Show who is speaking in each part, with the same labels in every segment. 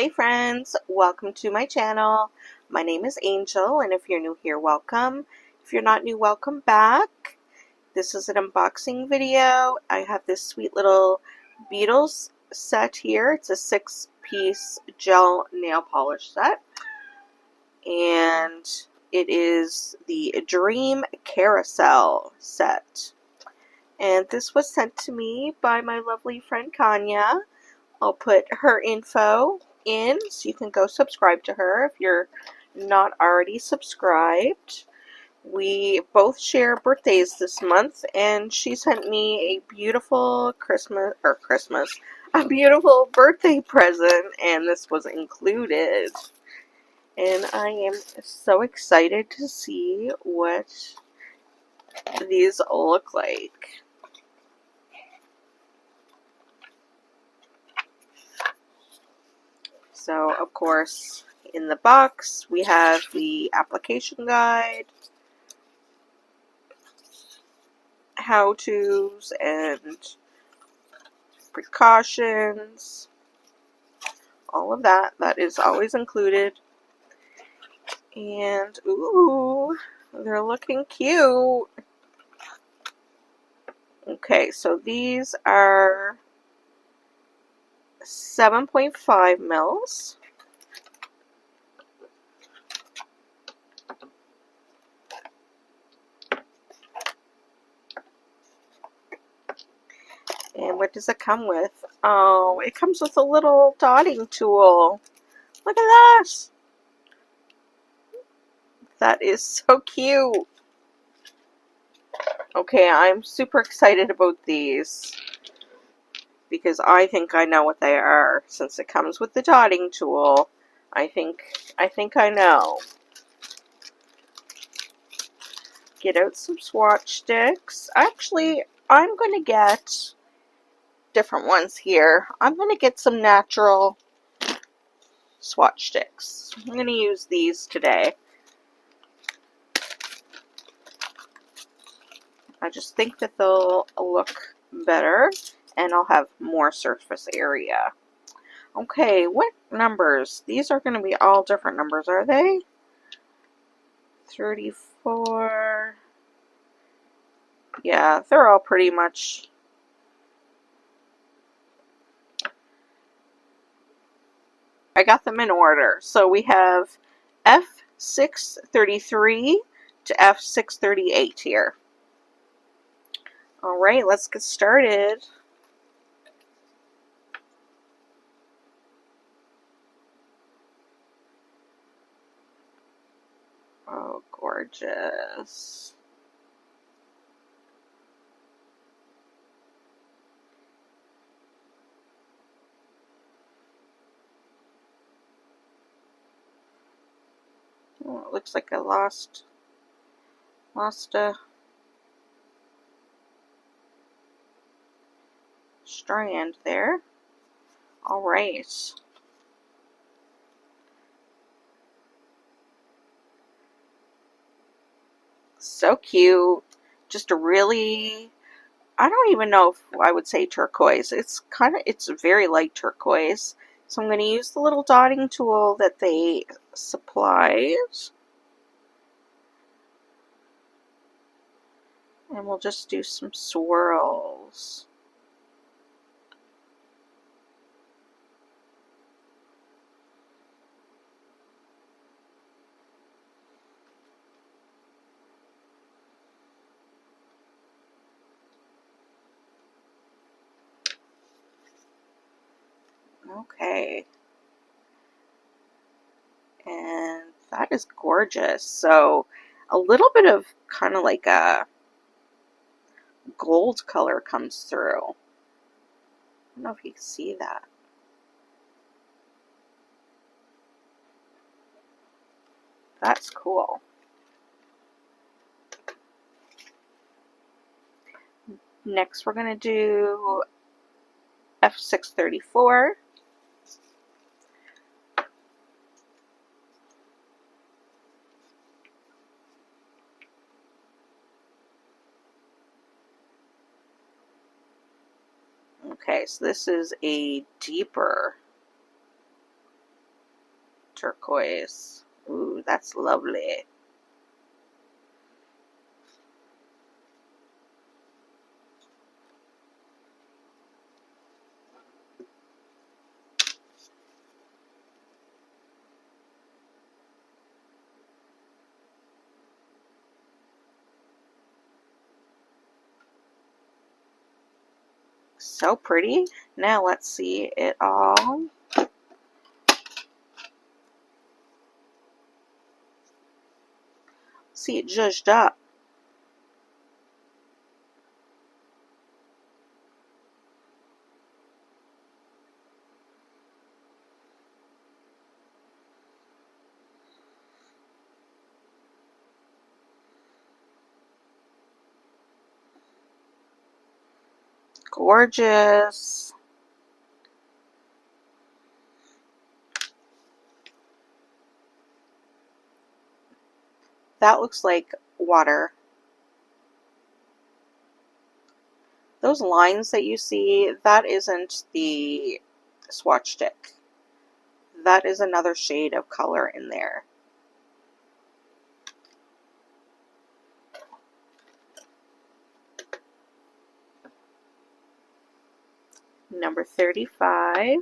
Speaker 1: Hi friends, welcome to my channel. My name is Angel, and if you're new here, welcome. If you're not new, welcome back. This is an unboxing video. I have this sweet little Beetles set here. It's a 6-piece gel nail polish set. And it is the Dream Carousel set. And this was sent to me by my lovely friend Kanya. I'll put her info in so you can go subscribe to her if you're not already subscribed. We both share birthdays this month, and she sent me a beautiful a beautiful birthday present, and this was included. And I am so excited to see what these look like. So, of course, in the box, we have the application guide, how-tos, and precautions. All of that. That is always included. And, ooh, they're looking cute. Okay, so these are 7.5 mils. And what does it come with? Oh, it comes with a little dotting tool. Look at that! That is so cute. Okay, I'm super excited about these because I think I know what they are. Since it comes with the dotting tool, I think I know. Get out some swatch sticks. Actually, I'm going to get different ones here. I'm going to get some natural swatch sticks. I'm going to use these today. I just think that they'll look better and I'll have more surface area. Okay, what numbers? These are going to be all different numbers, are they? 34. Yeah, they're all pretty much. I got them in order. So we have F633 to F638 here. Alright, let's get started. Oh, gorgeous. Oh, it looks like I lost a strand there. Alright. So cute. Just a really, I don't even know if I would say turquoise. It's very light turquoise. So I'm going to use the little dotting tool that they supplied. And we'll just do some swirls. Okay. And that is gorgeous. So a little bit of kind of like a gold color comes through. I don't know if you can see that. That's cool. Next we're going to do F634. Okay, so this is a deeper turquoise. Ooh, that's lovely. So pretty. Now let's see it all. See it zhuzhed up. Gorgeous. That looks like water. Those lines that you see, that isn't the swatch stick. That is another shade of color in there. Number 35.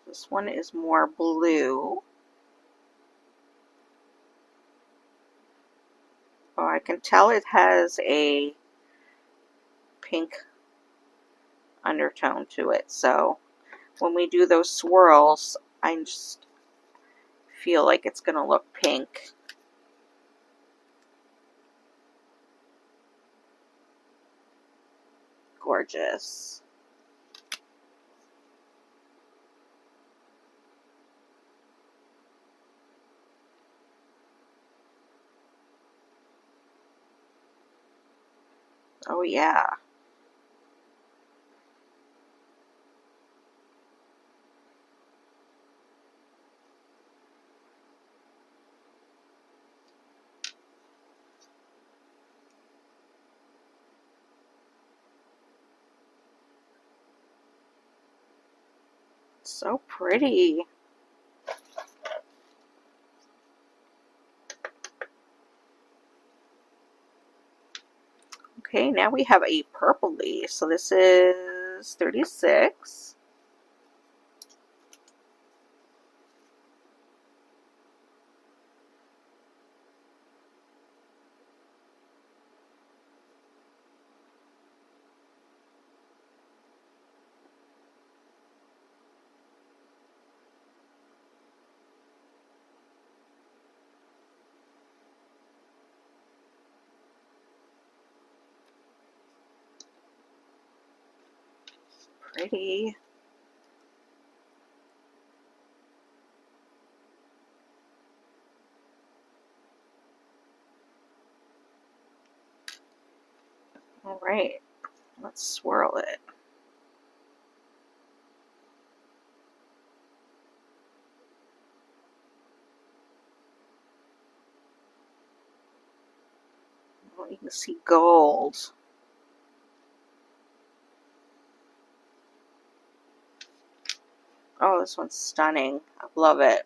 Speaker 1: This one is more blue. Oh, I can tell it has a pink undertone to it. So when we do those swirls, I just feel like it's going to look pink. Gorgeous. Oh yeah. So pretty. Okay, now we have a purpley. So this is 36. Pretty. All right, let's swirl it. Oh, you can see gold. Oh, this one's stunning. I love it.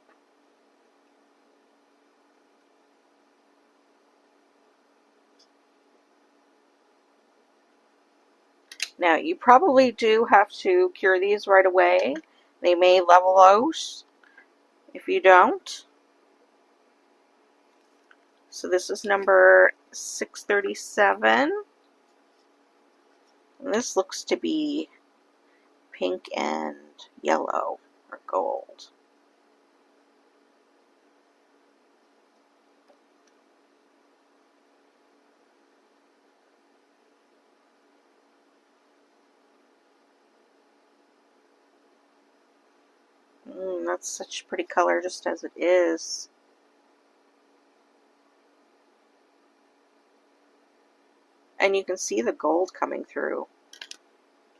Speaker 1: Now, you probably do have to cure these right away. They may level out if you don't. So this is number 637. And this looks to be pink and yellow or gold. That's such a pretty color just as it is. And you can see the gold coming through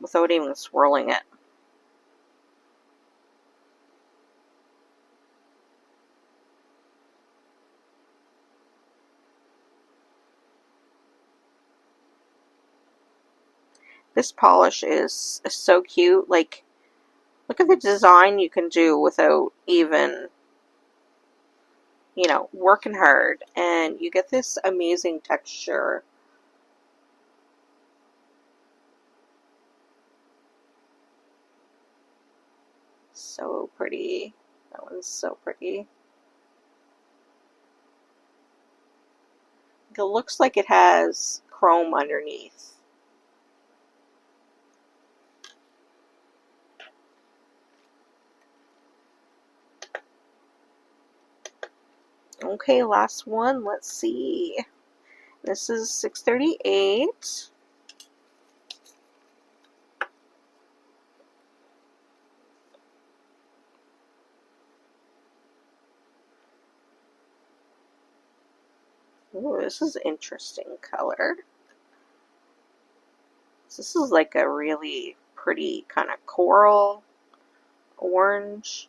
Speaker 1: without even swirling it. This polish is so cute. Like, look at the design you can do without even, you know, working hard. And you get this amazing texture. So pretty. That one's so pretty. It looks like it has chrome underneath. Okay, last one. Let's see. This is 638. Ooh, this is an interesting color. This is like a really pretty kind of coral orange.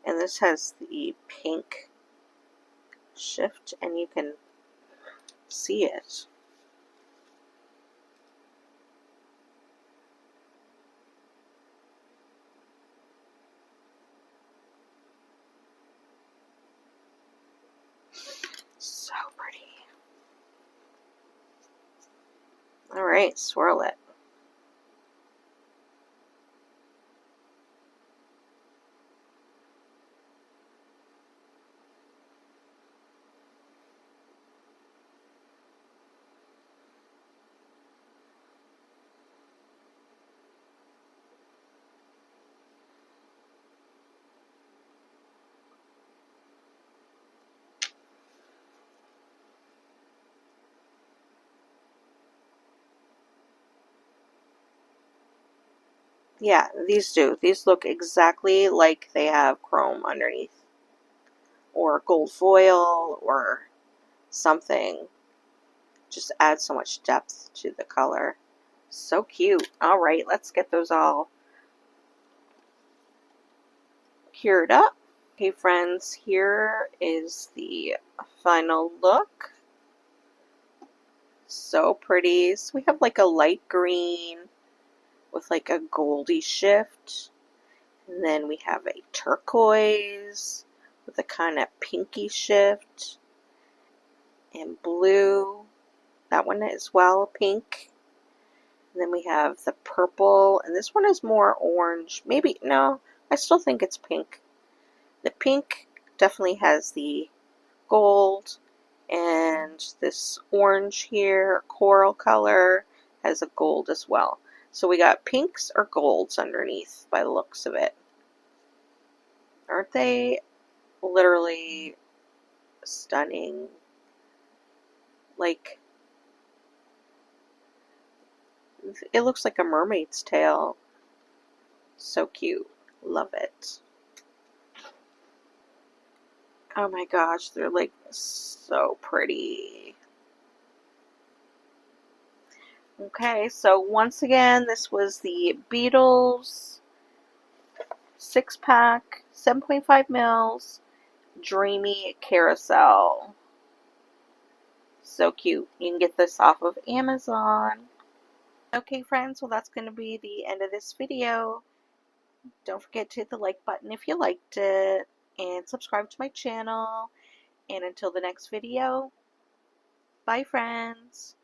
Speaker 1: And this has the pink shift, and you can see it. So pretty. Alright, swirl it. Yeah, these do. These look exactly like they have chrome underneath. Or gold foil or something. Just adds so much depth to the color. So cute. Alright, let's get those all cured up. Okay, friends, here is the final look. So pretty. So we have like a light green with like a goldy shift. And then we have a turquoise with a kind of pinky shift. And blue. That one as well, pink. And then we have the purple. And this one is more orange. Maybe, no, I still think it's pink. The pink definitely has the gold. And this orange here, coral color, has a gold as well. So we got pinks or golds underneath by the looks of it. Aren't they literally stunning? Like, it looks like a mermaid's tail. So cute. Love it. Oh my gosh, they're like so pretty. Okay, so once again, this was the Beetles 6-pack, 7.5 mils, Dreamy Carousel. So cute. You can get this off of Amazon. Okay, friends, well, that's going to be the end of this video. Don't forget to hit the like button if you liked it, and subscribe to my channel. And until the next video, bye, friends.